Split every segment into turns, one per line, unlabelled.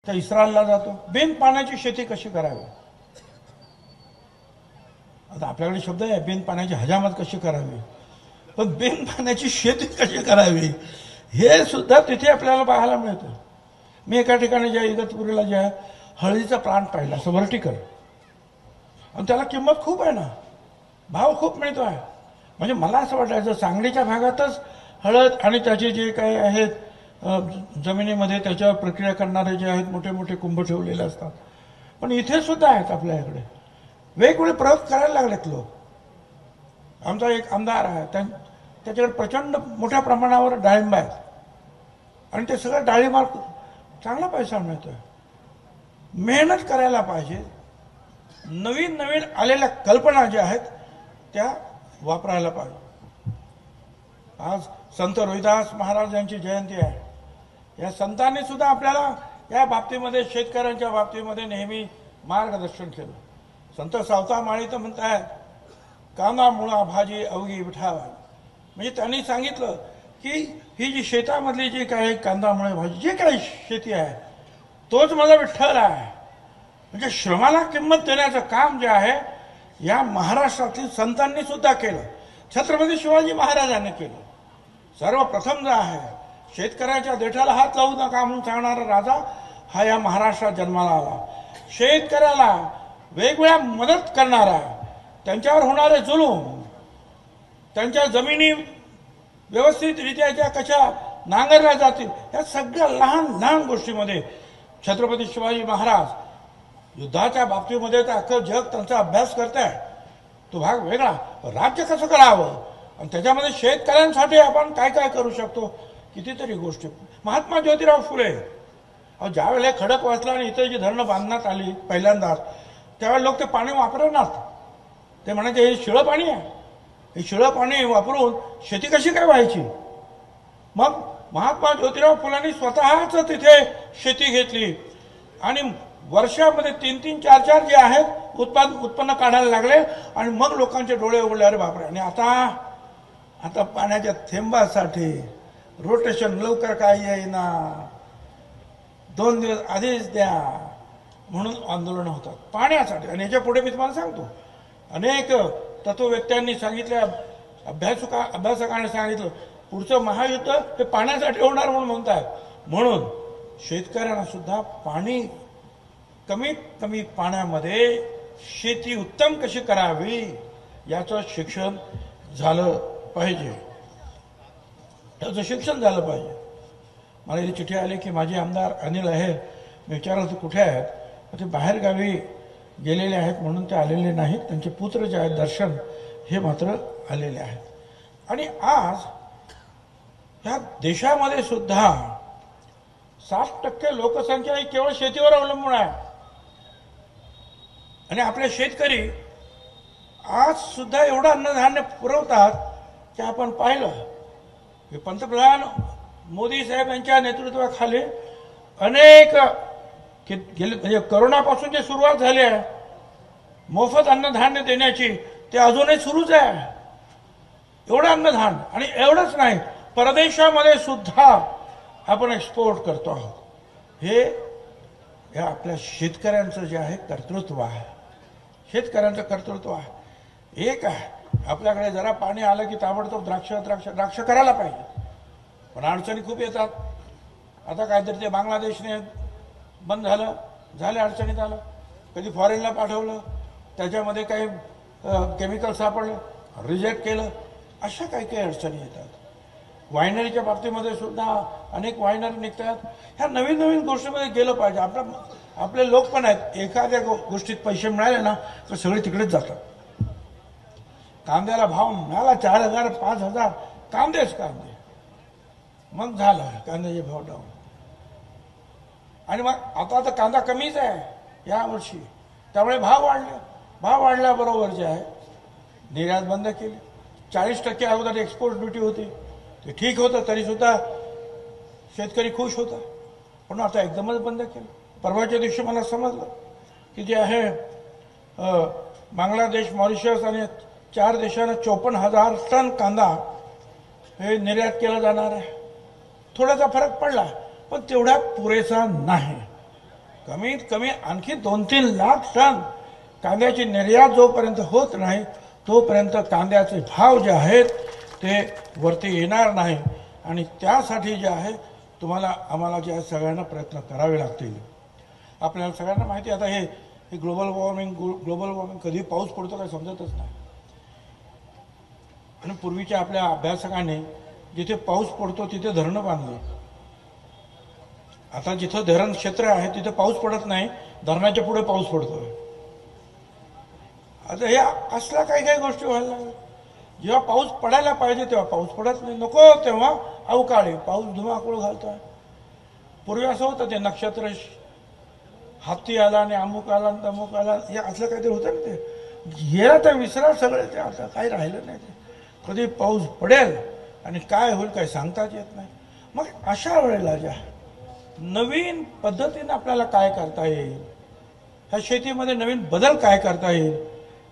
त्या इस्रायलला जातो. बिन पाण्याची शेती कशी करावी. आता आपल्याकडे शब्द आहे बिन पाण्याची हजामत कशी करावी, पण बिन पाण्याची शेती कशी करावी हे सुद्धा तिथे आपल्याला पाहायला मिळतं. मी एका ठिकाणी ज्या इगतपुरीला ज्या हळदीचा प्लांट पाहिला असं व्हर्टिकल, आणि त्याला किंमत खूप आहे ना, भाव खूप मिळतो आहे. म्हणजे मला असं वाटायचं सांगलीच्या भागातच हळद आणि त्याचे जे काही आहेत जमिनीमध्ये त्याच्यावर प्रक्रिया करणारे जे आहेत मोठे मोठे कुंभ ठेवलेले असतात, पण इथे सुद्धा आहेत आपल्याकडे वेगवेगळे प्रयोग करायला लागलेत लोक. आमचा एक आमदार आहे, त्याच्याकडे प्रचंड मोठ्या प्रमाणावर डाळिंब आहेत आणि ते सगळं डाळिंबावर चांगला पैसा मिळतोय. मेहनत करायला पाहिजे. नवीन नवीन आलेल्या कल्पना ज्या आहेत त्या वापरायला पाहिजे. आज संत रोहिदास महाराज यांची जयंती आहे. या संतांनी सुद्धा आपल्याला या बाबतीमध्ये शेतकऱ्यांच्या बाबतीमध्ये नेहमी मार्गदर्शन केलं. संत सावता माळी तर म्हणतायत कांदा मुळा भाजी अवघी विठावा. म्हणजे त्यांनी सांगितलं की ही जी शेतामधली जी काही कांदा मुळे भाजी जी काही शेती आहे तोच माझा विठ्ठल आहे. म्हणजे श्रमाला किंमत देण्याचं काम जे आहे या महाराष्ट्रातील संतांनी सुद्धा केलं. छत्रपती शिवाजी महाराजांनी केलं. सर्वप्रथम जो आहे शेतकऱ्याच्या देठाला हात लावू नका म्हणून सांगणारा राजा हा या महाराष्ट्रात जन्माला आला. शेतकऱ्याला वेगवेगळ्या मदत करणारा, त्यांच्यावर होणारे जुलूम, त्यांच्या जमिनी व्यवस्थितरित्या ज्या कशा नांगरल्या जातील या सगळ्या लहान लहान गोष्टीमध्ये छत्रपती शिवाजी महाराज युद्धाच्या बाबतीमध्ये तर अख्खं जग त्यांचा अभ्यास करत आहे. तो भाग वेगळा. राज्य कसं करावं आणि त्याच्यामध्ये शेतकऱ्यांसाठी आपण काय काय करू शकतो कितीतरी गोष्टी. महात्मा ज्योतिराव फुले ज्यावेळेला खडकवासला आणि इथे जी धरणं बांधण्यात आली पहिल्यांदाच त्यावेळेला लोक ते पाणी वापरणार. ते म्हणायचे हे शिळं पाणी आहे, हे शिळं पाणी वापरून शेती कशी काय व्हायची. मग महात्मा ज्योतिराव फुलांनी स्वतःच तिथे शेती घेतली आणि वर्षामध्ये 3-3, 4-4 जे आहेत उत्पन्न काढायला लागले आणि मग लोकांचे डोळे उघडले. अरे बापरे. आणि आता पाण्याच्या थेंबासाठी रोटेशन लवकर काय येईना, 2 दिवस आधीच द्या म्हणून आंदोलन होतात पाण्यासाठी. आणि याच्या पुढे मी तुम्हाला सांगतो अनेक तत्ववेत्यांनी सांगितलं, अभ्यासकांनी सांगितलं पुढचं महायुद्ध हे पाण्यासाठी होणार म्हणून म्हणतात. म्हणून शेतकऱ्यांना सुद्धा पाणी कमीत कमी पाण्यामध्ये शेती उत्तम कशी करावी याचं शिक्षण झालं पाहिजे. त्याचं शिक्षण झालं पाहिजे. मला ही चिठी आली की माझे आमदार अनिल आहेर, मी विचारलं कुठे आहेत, ते बाहेरगावी गेलेले आहेत म्हणून ते आलेले नाहीत. त्यांचे पुत्र जे आहेत दर्शन हे मात्र आलेले आहेत. आणि आज ह्या देशामध्ये सुद्धा 60% लोकसंख्या ही केवळ शेतीवर अवलंबून आहे. आणि आपले शेतकरी आज सुद्धा एवढं अन्नधान्य पुरवतात की आपण पाहिलं की पंतप्रधान मोदी साहेब यांच्या नेतृत्वाखाली अनेक गेले म्हणजे करोनापासून जे सुरुवात झाली आहे मोफत अन्नधान्य देण्याची ते अजूनही सुरूच आहे. एवढं अन्नधान्य आणि एवढंच नाही परदेशामध्ये सुद्धा आपण एक्सपोर्ट करतो आहोत. हे आपल्या शेतकऱ्यांचं जे आहे कर्तृत्व आहे. शेतकऱ्यांचं कर्तृत्व आहे. एक आहे आपल्याकडे जरा पाणी आलं की ताबडतोब द्राक्ष करायला पाहिजे. पण अडचणी खूप येतात. आता काहीतरी ते बांगलादेशने बंद झाले अडचणीत आलं. कधी फॉरेनला पाठवलं त्याच्यामध्ये काही केमिकल सापडलं रिजेक्ट केलं. अशा काही अडचणी येतात. वायनरीच्या बाबतीमध्ये सुद्धा अनेक वायनरी निघतात. ह्या नवीन नवीन गोष्टीमध्ये गेलं पाहिजे. आपले लोक पण आहेत एखाद्या गोष्टीत पैसे मिळाले ना तर सगळे तिकडेच जातात. कांद्याला भाव मिळाला 4,000 5,000 कांदे मग झालं कांद्याचे भाव डाऊन. आणि मग आता तर कांदा कमीच आहे या वर्षी त्यामुळे भाव वाढल्याबरोबर जे आहे निर्यात बंद केली. 40% अगोदर एक्सपोर्ट ड्युटी होती ते ठीक होतं तरी सुद्धा शेतकरी खुश होता. पण आता एकदमच बंद केलं. परवाच्या दिवशी मला समजलं की जे आहे बांगलादेश मॉरिशस आणि 4 देशांना 54,000 टन कांदा हे निर्यात केला जाणार आहे. थोडासा फरक पडला पण तेवढा पुरेसा नाही. कमीत कमी आणखी 2-3 लाख टन कांद्याची निर्यात जोपर्यंत होत नाही तोपर्यंत कांद्याचे भाव जे आहेत ते वरती येणार नाही आणि त्यासाठी जे आहे तुम्हाला आम्हाला जे आहे सगळ्यांना प्रयत्न करावे लागतील. आपल्याला सगळ्यांना माहिती आता हे ग्लोबल वॉर्मिंग कधी पाऊस पडतो काही समजतच नाही. आणि पूर्वीच्या आपल्या अभ्यासकांनी जिथे पाऊस पडतो तिथे धरणं बांधली. आता जिथं धरण क्षेत्र आहे तिथे पाऊस पडत नाही, धरणाच्या पुढे पाऊस पडतोय. आता हे असल्या काही काही गोष्टी व्हायला लागल्या. जेव्हा पाऊस पडायला पाहिजे तेव्हा पाऊस पडत नाही, नको तेव्हा अवकाळी पाऊस धुमाकूळ घालतोय. पूर्वी असं होतं ते नक्षत्र हाती आला आणि अमुक आला आणि तमुक आला हे असलं काहीतरी होतं ना ते. गेला तर विसरा सगळे, ते आता काही राहिलं नाही. ते कधी पाऊस पडेल आणि काय होईल काही सांगताच येत नाही. मग अशा वेळेला ज्या नवीन पद्धतीने आपल्याला काय करता येईल, ह्या शेतीमध्ये नवीन बदल काय करता येईल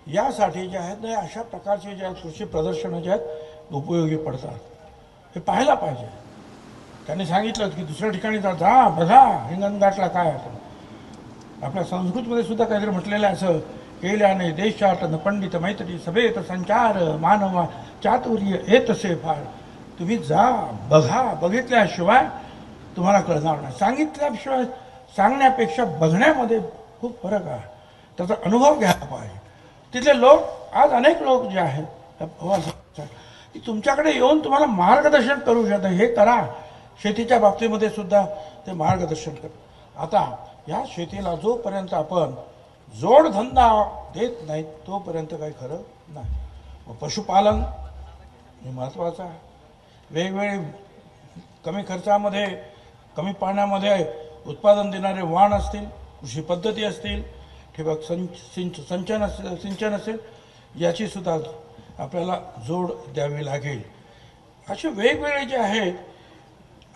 यासाठी जे आहेत ना अशा प्रकारचे जे कृषी प्रदर्शनं जे आहेत उपयोगी पडतात. हे पाहायला पाहिजे. त्यांनी सांगितलं की दुसऱ्या ठिकाणी जा बघा हिंगणघाटला काय आहे. आपल्या संस्कृतमध्ये सुद्धा काहीतरी म्हटलेलं आहे असं, केल्याने देशाटन पंडित मैत्री सभेत संचार मानवा चातुर्य येतसे फार. तुम्ही जा बघा, बघितल्याशिवाय तुम्हाला कळणार नाही. सांगितल्याशिवाय सांगण्यापेक्षा बघण्यामध्ये खूप फरक आहे. त्याचा अनुभव घ्यायला पाहिजे. तिथले लोक आज अनेक लोक जे आहेत की तुमच्याकडे येऊन तुम्हाला मार्गदर्शन करू शकतात. हे करा, शेतीच्या बाबतीमध्ये सुद्धा ते मार्गदर्शन करतात. आता या शेतीला जोपर्यंत आपण जोडधंदा देत नाही तोपर्यंत काही खरं नाही. पशुपालन हे महत्त्वाचं आहे. वेगवेगळे कमी खर्चामध्ये कमी पाण्यामध्ये उत्पादन देणारे वाण असतील, कृषी पद्धती असतील, ठिबक सिंचन असेल, याची सुद्धा आपल्याला जोड द्यावी लागेल. असे वेगवेगळे जे आहेत.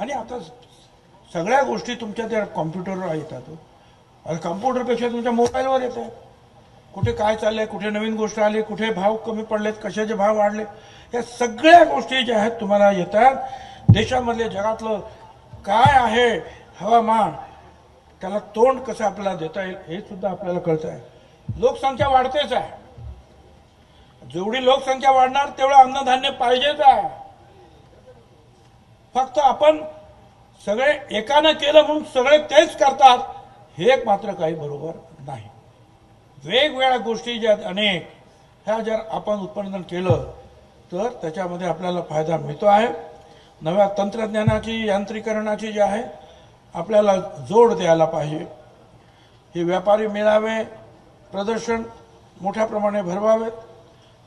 आणि आता सगळ्या गोष्टी तुमच्या त्या कॉम्प्युटरवर येतात आणि कॉम्प्युटरपेक्षा तुमच्या मोबाईलवर येत आहेत. कुठे काय चाललंय, कुठे नवीन गोष्ट आली, कुठे भाव कमी पडलेत, कशाचे भाव वाढले, या सगळ्या गोष्टी ज्या आहेत तुम्हाला येतात. देशामधले जगातलं काय आहे हवामान, त्याला तोंड कसं आपल्याला देता येईल हे सुद्धा आपल्याला कळतं आहे. लोकसंख्या वाढतेच आहे. जेवढी लोकसंख्या वाढणार तेवढं अन्नधान्य पाहिजेच आहे. फक्त आपण सगळे एकानं केलं म्हणून सगळे तेच करतात हे मात्र काही बरोबर नाही. वेगवेगळ्या गोष्टी ज्या अनेक ह्या जर आपण उत्पादन केलं तर त्याच्यामध्ये आपल्याला फायदा मिळतो आहे. नव्या तंत्रज्ञानाची यांत्रिकरणाची जी आहे आपल्याला जोड द्यायला पाहिजे. हे व्यापारी मेळावे प्रदर्शन मोठ्या प्रमाणे भरवावेत.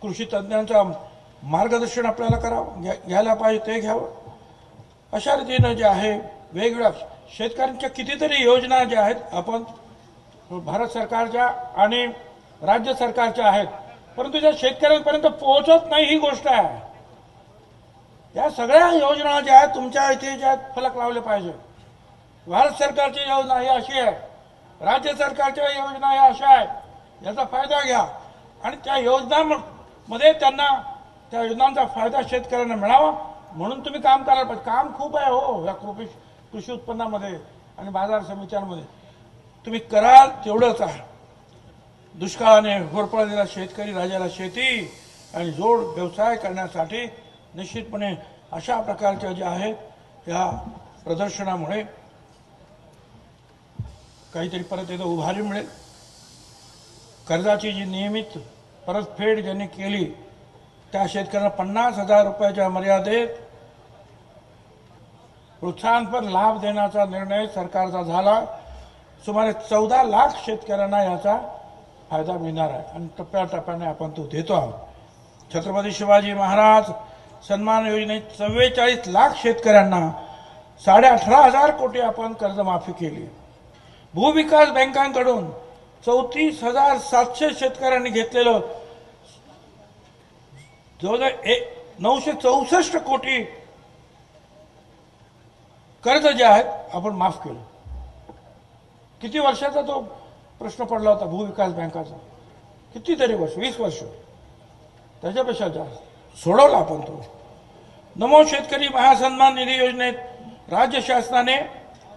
कृषी तज्ज्ञांचा मार्गदर्शन आपल्याला करावं घ्यायला पाहिजे, ते घ्यावं. अशा रीतीनं जे आहे वेगवेगळ्या शेतकऱ्यांच्या कितीतरी योजना ज्या आहेत आपण भारत सरकारच्या आणि राज्य सरकारच्या आहेत, परंतु ज्या शेतकऱ्यांपर्यंत पोहोचत नाही ही गोष्ट आहे. या सगळ्या योजना ज्या आहेत तुमच्या इथे ज्या फलक लावले पाहिजे. भारत सरकारची योजना ही अशी आहे, राज्य सरकारच्या योजना या अशा आहेत, याचा फायदा घ्या आणि त्या योजनांमध्ये त्यांना त्या योजनांचा फायदा शेतकऱ्यांना मिळावा म्हणून तुम्ही काम करायला पाहिजे. काम खूप आहे हो या कृषी उत्पन्नामध्ये आणि बाजार समित्यांमध्ये. तुम्ही कराल तेवढंच आहे. दुष्काळाने होरपळलेला शेतकरी राजाला शेती आणि जोड व्यवसाय करण्यासाठी निश्चितपणे अशा प्रकारच्या ज्या आहेत या प्रदर्शनामुळे काहीतरी परत एकदा उभारी मिळेल. कर्जाची जी नियमित परतफेड ज्यांनी केली त्या शेतकऱ्यांना 50,000 रुपयाच्या मर्यादेत प्रोत्साहनपर लाभ देण्याचा निर्णय सरकारचा झाला. सुमारे 14 लाख शेतकऱ्यांना याचा फायदा मिळणार आहे आणि टप्प्याटप्प्याने आपण तो देतो आहोत. छत्रपती शिवाजी महाराज सन्मान योजनेत 44 लाख शेतकऱ्यांना 18,500 कोटी आपण कर्जमाफी केली. भूविकास बँकांकडून 34,700 शेतकऱ्यांनी घेतलेलं जवळजवळ 964 कोटी कर्ज जे आहेत आपण माफ केलं. किती वर्षाचा तो प्रश्न पडला होता भूविकास बँकाचा, कितीतरी वर्ष, 20 वर्ष, त्याच्यापेक्षा जास्त सोडवला आपण तो. नमो शेतकरी महासन्मान निधी योजनेत राज्य शासनाने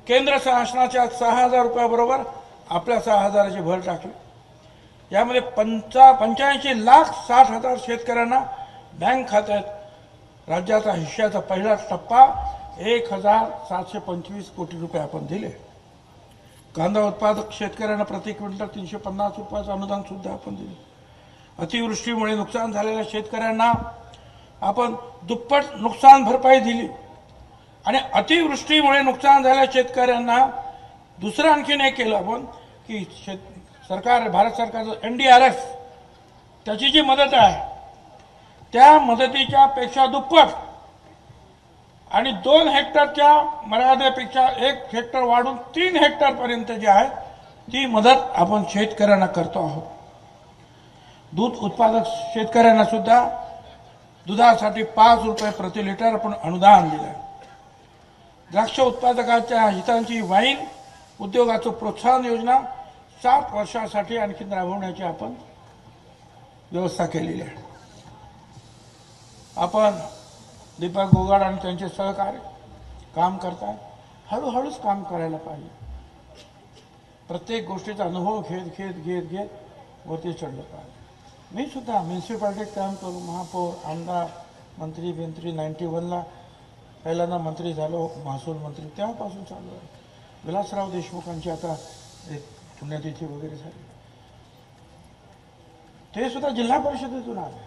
केंद्र शासनाच्या 6,000 रुपयाबरोबर आपल्या 6,000ची भर टाकली. यामध्ये 85,60,000 शेतकऱ्यांना बँक खात्यात राज्याचा हिश्श्याचा पहिला टप्पा 1,725 कोटी रुपये आपण दिले. कांदा उत्पादक शेतकऱ्यांना प्रति क्विंटल 350 रुपयाचं अनुदान सुद्धा आपण दिले. अतिवृष्टीमुळे नुकसान झालेल्या शेतकऱ्यांना आपण दुप्पट नुकसान भरपाई दिली. आणि अतिवृष्टीमुळे नुकसान झालेल्या शेतकऱ्यांना दुसरं आणखीन एक केलं आपण की सरकार, भारत सरकारचं NDRF, त्याची जी मदत आहे त्या मदतीच्या पेक्षा दुप्पट आणि 2 हेक्टरच्या मर्यादेपेक्षा 1 हेक्टर वाढून 3 हेक्टरपर्यंत जी आहे ती मदत आपण शेतकऱ्यांना करतो आहोत. दूध उत्पादक शेतकऱ्यांना सुद्धा दुधासाठी 5 रुपये प्रति लिटर आपण अनुदान दिलं. द्राक्ष उत्पादकांच्या हितांची वाईन उद्योगाचं प्रोत्साहन योजना 7 वर्षासाठी आणखी राबवण्याची आपण व्यवस्था केलेली आहे. आपण दीपक गोगाड आणि त्यांचे सहकारी काम करताय. हळूहळूच काम करायला पाहिजे. प्रत्येक गोष्टीचा अनुभव घेत वरती चढलं पाहिजे. मी सुद्धा म्युन्सिपाल्टीत काम करू, महापौर, आमदार, मंत्री 91ला पहिल्यांदा मंत्री झालो, महसूल मंत्री, तेव्हापासून चालू आहे. विलासराव देशमुखांची आता एक पुण्यतिथी वगैरे झाली. ते सुद्धा जिल्हा परिषदेतून आले,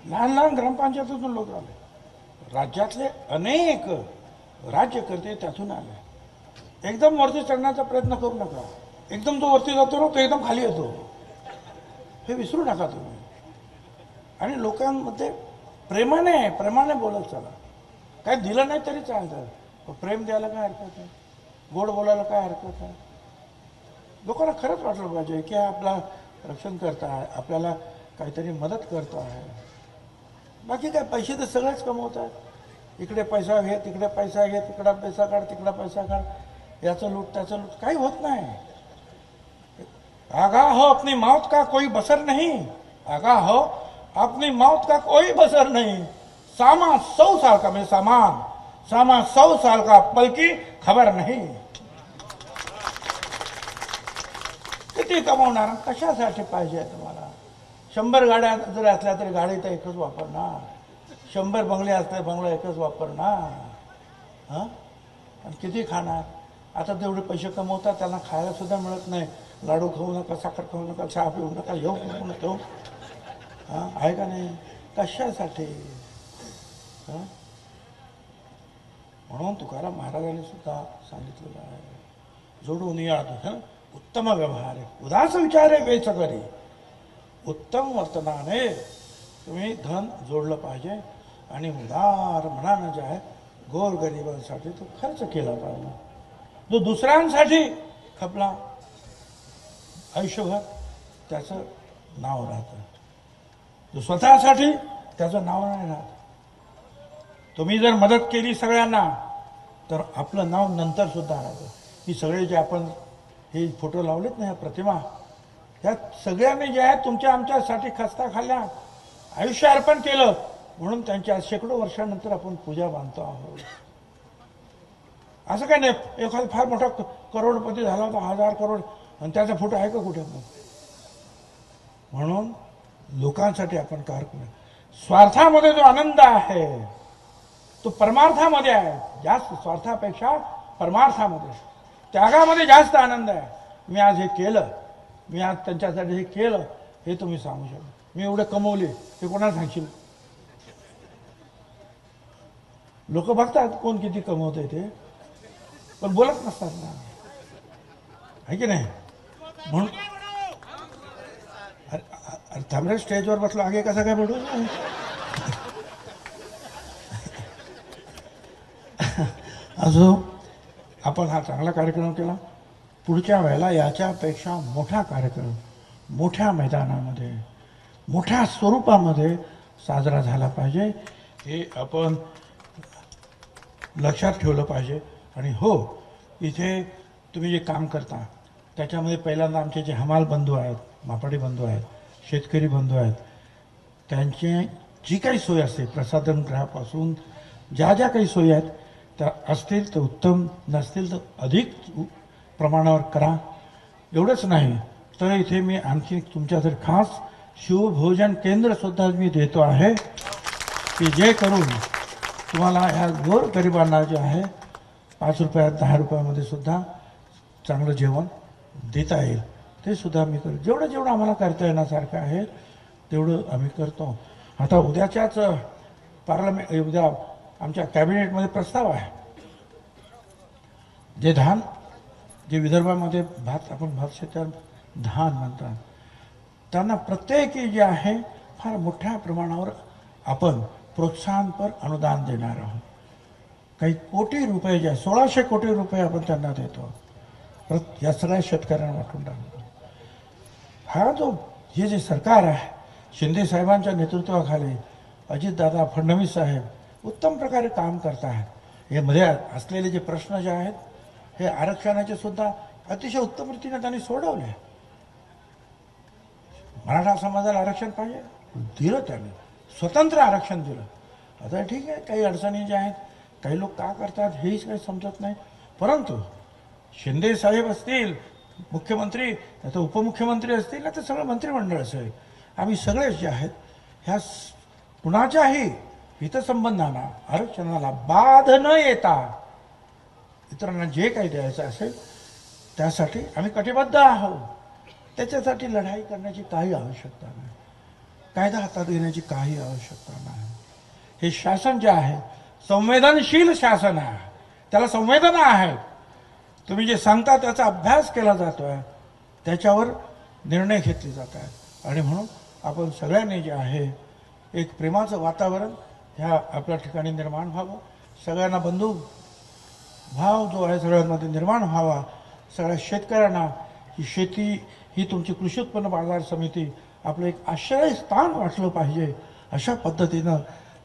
लहान ग्रामपंचायतीतून लोक आले, राज्यातले अनेक राज्यकर्ते त्यातून आले. एकदम वरती चढण्याचा प्रयत्न करू नका. एकदम जो वरती जातो ना तो एकदम खाली येतो, हे विसरू नका तुम्ही. आणि लोकांमध्ये प्रेमाने बोलत चला. काय दिलं नाही तरी चालतं, प्रेम द्यायला काय हरकत आहे, गोड बोलायला काय हरकत आहे. लोकांना खरंच वाटलं पाहिजे की आपला रक्षण करता आहे, आपल्याला काहीतरी मदत करतो आहे. बाकी काय, पैसे तर सगळेच कमवत आहेत. इकडे पैसा घे, तिकडे पैसा घे, तिकडा पैसा काढ, तिकडा पैसा काढ, याचं लूट त्याचं लूट, काही होत नाही. आगा हो अपनी मौत का कोई बसर नहीं, आगा हो अपनी मौत का कोई बसर नहीं. सामा 100 साल का मैं सामा 100 साल का पल की खबर नहीं. किती कमवणार, कशासाठी पाहिजे तुम्हाला? 100 गाड्या जरी असल्या तरी गाडी तर एकच वापरणार, 100 बंगले असले बंगला एकच वापरणार. हां, आणि किती खाणार? आता तेवढे पैसे कमवतात, त्यांना खायला सुद्धा मिळत नाही. लाडू खाऊ नका, साखर खाऊ नका, चहा पिऊ नका, येऊ नको. हां, आहे का नाही? कशासाठी? हां, म्हणून तुकाराम महाराजांनी सुद्धा सांगितलेलं आहे, जोडून याद उत्तम व्यवहार आहे, उदास विचारे वेच करी. उत्तम वर्तनाने तुम्ही धन जोडलं पाहिजे आणि उदार मनानं जे आहे गोरगरिबांसाठी तो खर्च केला पाहिजे. जो दुसऱ्यांसाठी खपला आयुष्यभर त्याचं नाव राहतं, जो स्वतःसाठी त्याचं नाव नाही राहत. तुम्ही जर मदत केली सगळ्यांना तर आपलं नाव नंतर सुद्धा राहतं. ही सगळे जे आपण हे फोटो लावलेत ना, ह्या प्रतिमा, ह्या सगळ्यांनी जे आहे तुमच्या आमच्यासाठी खस्ता खाल्ल्या, आयुष्य अर्पण केलं, म्हणून त्यांच्या शेकडो वर्षानंतर आपण पूजा बांधतो आहोत. असं काय नाही एखादा फार मोठा करोडपती झाला होता, 1000 करोड, आणि त्याचा फोटो आहे का कुठे? म्हणून लोकांसाठी आपण कार्य करू. स्वार्थामध्ये जो आनंद आहे तो परमार्थामध्ये आहे. जास्त स्वार्थापेक्षा परमार्थामध्ये, त्यागामध्ये जास्त आनंद आहे. मी आज हे केलं, मी आज त्यांच्यासाठी हे केलं, हे तुम्ही सांगू शकता. मी एवढे कमवले हे कोणाला सांगशील? लोक बघतात कोण किती कमवतंय ते, पण बोलत नसतात ना, आहे की नाही? म्हणून अरे थांबरे, स्टेजवर बसलो, आगे कसं काय बोलू? असो, आपण हा चांगला कार्यक्रम केला. पुढच्या वेळेला याच्यापेक्षा मोठा कार्यक्रम मोठ्या मैदानामध्ये मोठ्या स्वरूपामध्ये साजरा झाला पाहिजे, हे आपण लक्षात ठेवलं पाहिजे. आणि हो, इथे तुम्ही जे काम करता त्याच्यामध्ये पहिल्यांदा आमचे जे हमाल बंधू आहेत, मापाडी बंधू आहेत, शेतकरी बंधू आहेत, त्यांची जी काही सोय असते प्रसाधन गृहापासून ज्या ज्या काही सोयी आहेत त्या असतील तर उत्तम, नसतील तर अधिक प्रमाणावर करा. एवढंच नाही तर इथे मी आणखी तुमच्यासाठी खास शिवभोजन केंद्र सुद्धा मी देतो आहे की जे करून तुम्हाला ह्या गोरगरिबांना जे आहे 5 रुपयात 10 रुपयामध्ये सुद्धा चांगलं जेवण देता येईल ते सुद्धा मी करतो. जेवढं आम्हाला करता येण्यासारखं आहे तेवढं आम्ही करतो. आता उद्याच्याच पार्लमेंट उद्या आमच्या कॅबिनेटमध्ये प्रस्ताव आहे. जे धान जे विदर्भामध्ये आपण भात शेतात धान म्हणतात त्यांना प्रत्येकी जे आहे फार मोठ्या प्रमाणावर आपण प्रोत्साहनपर अनुदान देणार आहोत. काही कोटी रुपये जे 1600 कोटी रुपये आपण त्यांना देतो. या सगळ्या शेतकऱ्यांना वाटून टाकतो. हा जो हे जे सरकार आहे शिंदे साहेबांच्या नेतृत्वाखाली अजितदादा फडणवीस साहेब उत्तम प्रकारे काम करत आहेत. हे मध्ये असलेले जे प्रश्न जे आहेत हे आरक्षणाचे सुद्धा अतिशय उत्तम रीतीने त्यांनी सोडवले. मराठा समाजाला आरक्षण पाहिजे दिलं त्यांनी, स्वतंत्र आरक्षण दिलं. आता ठीक आहे काही अडचणी ज्या आहेत काही लोक का करतात हेही काही समजत नाही. परंतु शिंदे साहेब असतील मुख्यमंत्री तर उपमुख्यमंत्री असतील ना तर सगळं मंत्रिमंडळ असेल आम्ही सगळेच जे आहेत ह्या कुणाच्याही हितसंबंधांना आरक्षणाला बाध न येता इतरांना जे काही द्यायचं असेल त्यासाठी आम्ही कटिबद्ध आहोत. त्याच्यासाठी लढाई करण्याची काही आवश्यकता नाही. कायदा हातात घेण्याची काही आवश्यकता नाही. हे शासन जे आहे संवेदनशील शासन आहे. त्याला संवेदना आहे. तुम्ही जे सांगता त्याचा अभ्यास केला जातोय त्याच्यावर निर्णय घेतले जात आहेत. आणि म्हणून आपण सगळ्यांनी जे आहे एक प्रेमाचं वातावरण ह्या आपल्या ठिकाणी निर्माण व्हावं. सगळ्यांना बंधू भाव जो आहे सगळ्यांमध्ये निर्माण व्हावा. सगळ्या शेतकऱ्यांना ही शेती ही तुमची कृषी उत्पन्न बाजार समिती आपलं एक आश्रयस्थान वाटलं पाहिजे अशा पद्धतीनं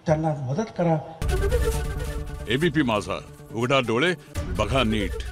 त्यांना मदत करा.
एबीपी माझा, उघडा डोळे बघा नीट.